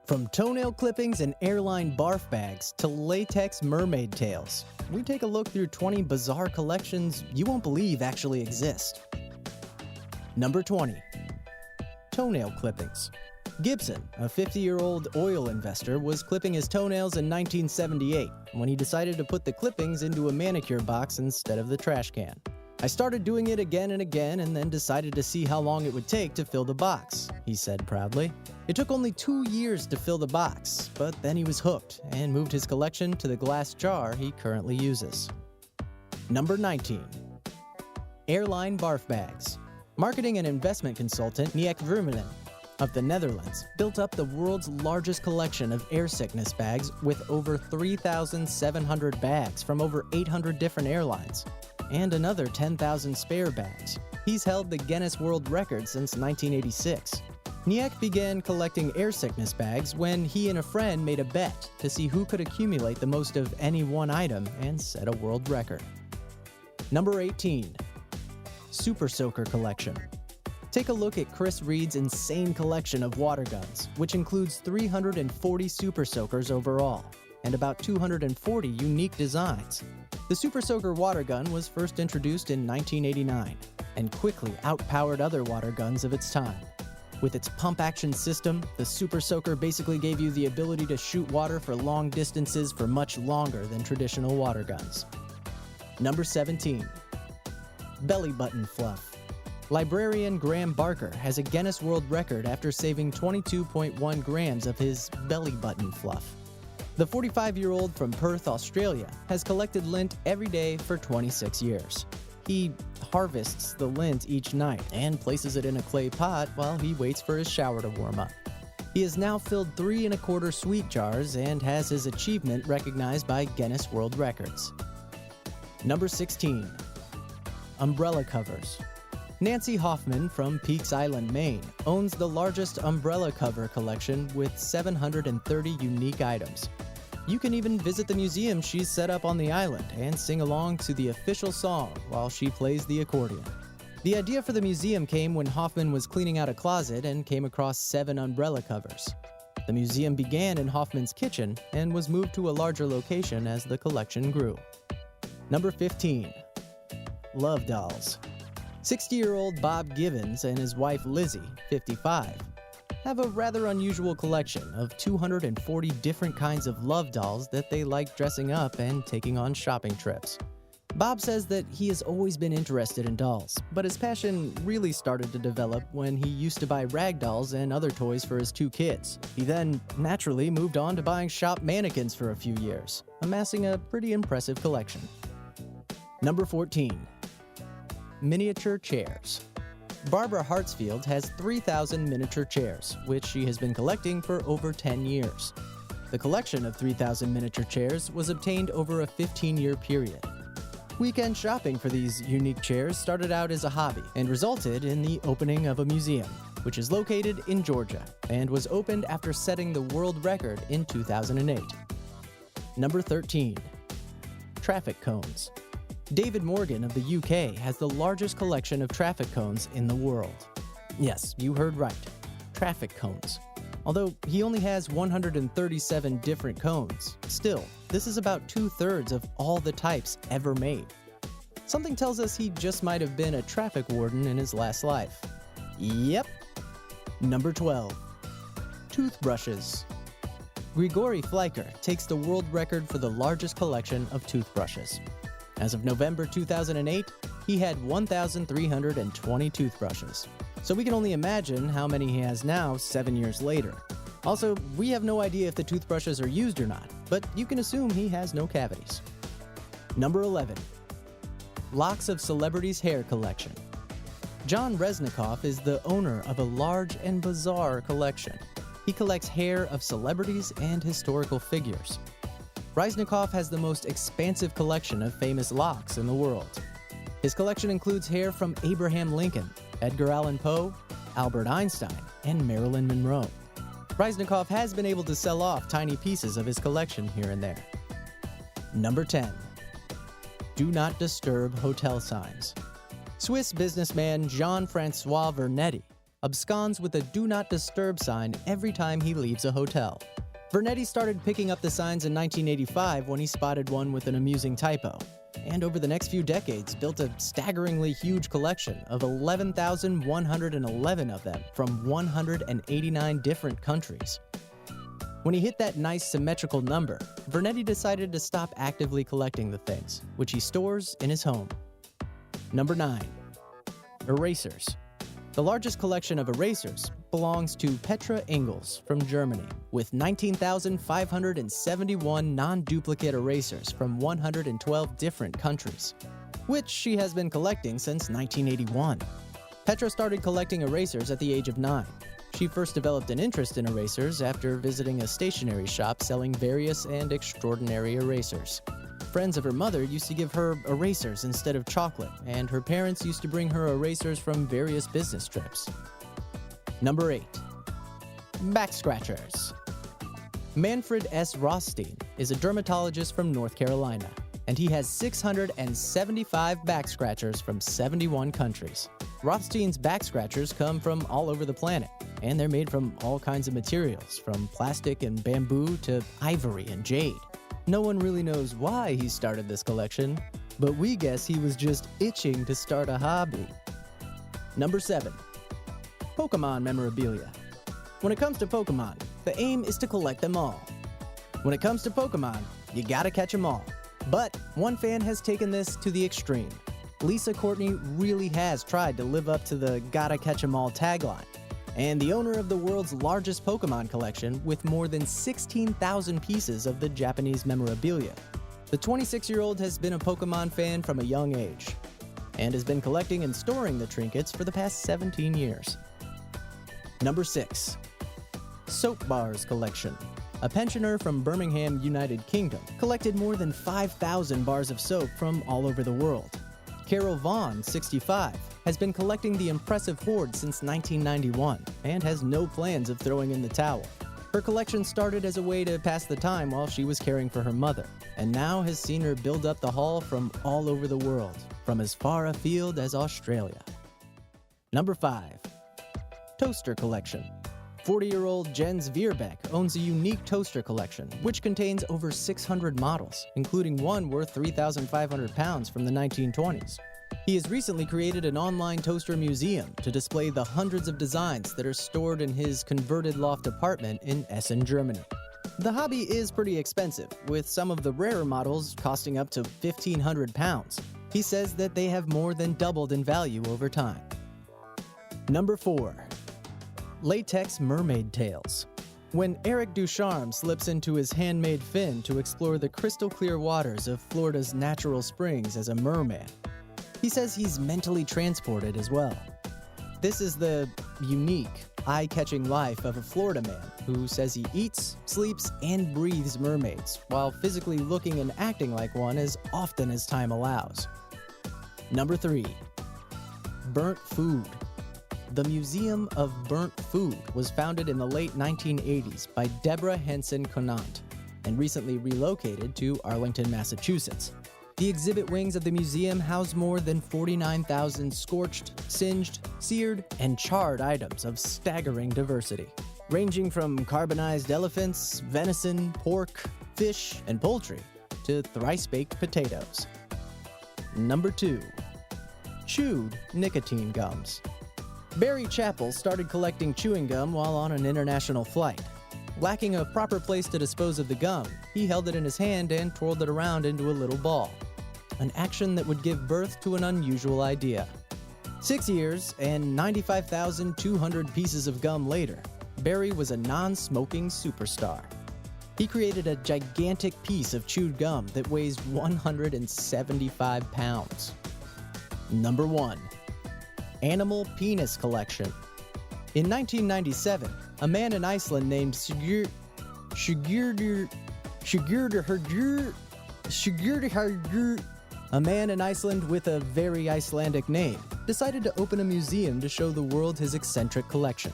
From toenail clippings and AIRLINE BARF bags to latex mermaid tails, we take a look through 20 bizarre collections you won't believe actually exist. Number 20. Toenail clippings. Gibson, a 50-year-old oil investor, was clipping his toenails in 1978 when he decided to put the clippings into a manicure box instead of the trash can. "I started doing it again and again and then decided to see how long it would take to fill the box," he said proudly. It took only 2 years to fill the box, but then he was hooked and moved his collection to the glass jar he currently uses. Number 19. AIRLINE BARF bags. Marketing and investment consultant Wacky Wednesday of the Netherlands built up the world's largest collection of air sickness bags with over 3,700 bags from over 800 different airlines, and another 10,000 spare bags. He's held the Guinness World Record since 1986. Wacky began collecting air sickness bags when he and a friend made a bet to see who could accumulate the most of any one item and set a world record. Number 18. Super Soaker Collection. Take a look at Chris Reed's insane collection of water guns, which includes 340 Super Soakers overall, and about 240 unique designs. The Super Soaker water gun was first introduced in 1989, and quickly outpowered other water guns of its time. With its pump-action system, the Super Soaker basically gave you the ability to shoot water for long distances for much longer than traditional water guns. Number 17. Belly Button Fluff. Librarian Graham Barker has a Guinness World Record after saving 22.1 grams of his belly button fluff. The 45-year-old from Perth, Australia, has collected lint every day for 26 years. He harvests the lint each night and places it in a clay pot while he waits for his shower to warm up. He has now filled 3 1/4 sweet jars and has his achievement recognized by Guinness World Records. Number 16. Umbrella covers. Nancy Hoffman from Peaks Island, Maine, owns the largest umbrella cover collection with 730 unique items. You can even visit the museum she's set up on the island and sing along to the official song while she plays the accordion. The idea for the museum came when Hoffman was cleaning out a closet and came across 7 umbrella covers. The museum began in Hoffman's kitchen and was moved to a larger location as the collection grew. Number 15. Love dolls. 60-year-old Bob Givens and his wife Lizzie, 55, have a rather unusual collection of 240 different kinds of love dolls that they like dressing up and taking on shopping trips. Bob says that he has always been interested in dolls, but his passion really started to develop when he used to buy rag dolls and other toys for his 2 kids. He then naturally moved on to buying shop mannequins for a few years, amassing a pretty impressive collection. Number 14. Miniature chairs. Barbara Hartsfield has 3,000 miniature chairs, which she has been collecting for over 10 years. The collection of 3,000 miniature chairs was obtained over a 15-year period. Weekend shopping for these unique chairs started out as a hobby and resulted in the opening of a museum, which is located in Georgia and was opened after setting the world record in 2008. Number 13. Traffic cones. David Morgan of the UK has the largest collection of traffic cones in the world. Yes, you heard right. Traffic cones. Although he only has 137 different cones, still, this is about 2/3 of all the types ever made. Something tells us he just might have been a traffic warden in his last life. Yep. Number 12. Toothbrushes. Grigory Fleiker takes the world record for the largest collection of toothbrushes. As of November 2008, he had 1,320 toothbrushes. So we can only imagine how many he has now 7 years later. Also, we have no idea if the toothbrushes are used or not, but you can assume he has no cavities. Number 11. Locks of Celebrities' Hair Collection. John Resnikoff is the owner of a large and bizarre collection. He collects hair of celebrities and historical figures. Resnikoff has the most expansive collection of famous locks in the world. His collection includes hair from Abraham Lincoln, Edgar Allan Poe, Albert Einstein, and Marilyn Monroe. Resnikoff has been able to sell off tiny pieces of his collection here and there. Number 10. Do not disturb hotel signs. Swiss businessman Jean-Francois Vernetti absconds with a do not disturb sign every time he leaves a hotel. Vernetti started picking up the signs in 1985 when he spotted one with an amusing typo, and over the next few decades built a staggeringly huge collection of 11,111 of them from 189 different countries. When he hit that nice symmetrical number, Vernetti decided to stop actively collecting the things, which he stores in his home. Number 9. Erasers. The largest collection of erasers belongs to Petra Engels from Germany, with 19,571 non-duplicate erasers from 112 different countries, which she has been collecting since 1981. Petra started collecting erasers at the age of 9. She first developed an interest in erasers after visiting a stationery shop selling various and extraordinary erasers. Friends of her mother used to give her erasers instead of chocolate, and her parents used to bring her erasers from various business trips. Number 8. Back scratchers. Manfred S. Rothstein is a dermatologist from North Carolina, and he has 675 back scratchers from 71 countries. Rothstein's back scratchers come from all over the planet, and they're made from all kinds of materials, from plastic and bamboo to ivory and jade. No one really knows why he started this collection, but we guess he was just itching to start a hobby. Number 7. Pokemon memorabilia. When it comes to Pokemon, the aim is to collect them all. When it comes to Pokemon, you gotta catch them all. But one fan has taken this to the extreme. Lisa Courtney really has tried to live up to the gotta catch 'em all tagline, and the owner of the world's largest Pokemon collection with more than 16,000 pieces of the Japanese memorabilia. The 26-year-old has been a Pokemon fan from a young age, and has been collecting and storing the trinkets for the past 17 years. Number 6. Soap Bars Collection. A pensioner from Birmingham, United Kingdom, collected more than 5,000 bars of soap from all over the world. Carol Vaughn, 65, has been collecting the impressive hoard since 1991 and has no plans of throwing in the towel. Her collection started as a way to pass the time while she was caring for her mother, and now has seen her build up the haul from all over the world, from as far afield as Australia. Number 5. Toaster Collection. 40-year-old Jens Veerbeck owns a unique toaster collection, which contains over 600 models, including one worth 3,500 pounds from the 1920s. He has recently created an online toaster museum to display the hundreds of designs that are stored in his converted loft apartment in Essen, Germany. The hobby is pretty expensive, with some of the rarer models costing up to 1,500 pounds. He says that they have more than doubled in value over time. Number 4. Latex mermaid tails. When Eric Ducharme slips into his handmade fin to explore the crystal clear waters of Florida's natural springs as a merman, he says he's mentally transported as well. This is the unique, eye-catching life of a Florida man who says he eats, sleeps, and breathes mermaids, while physically looking and acting like one as often as time allows. Number 3. Burnt food. The Museum of Burnt Food was founded in the late 1980s by Deborah Henson Conant and recently relocated to Arlington, Massachusetts. The exhibit wings of the museum house more than 49,000 scorched, singed, seared, and charred items of staggering diversity, ranging from carbonized elephants, venison, pork, fish, and poultry, to thrice-baked potatoes. Number 2. Chewed nicotine gums. Barry Chappell started collecting chewing gum while on an international flight. Lacking a proper place to dispose of the gum, he held it in his hand and twirled it around into a little ball, an action that would give birth to an unusual idea. 6 years and 95,200 pieces of gum later, Barry was a non-smoking superstar. He created a gigantic piece of chewed gum that weighs 175 pounds. Number 1. Animal penis collection. In 1997, a man in Iceland named Sigurdur a man in Iceland with a very Icelandic name, decided to open a museum to show the world his eccentric collection.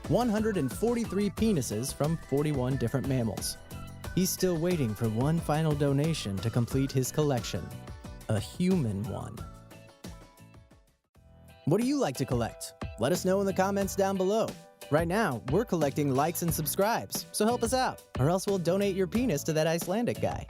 143 penises from 41 different mammals. He's still waiting for one final donation to complete his collection. A human one. What do you like to collect? Let us know in the comments down below. Right now, we're collecting likes and subscribes, so help us out, or else we'll donate your penis to that Icelandic guy.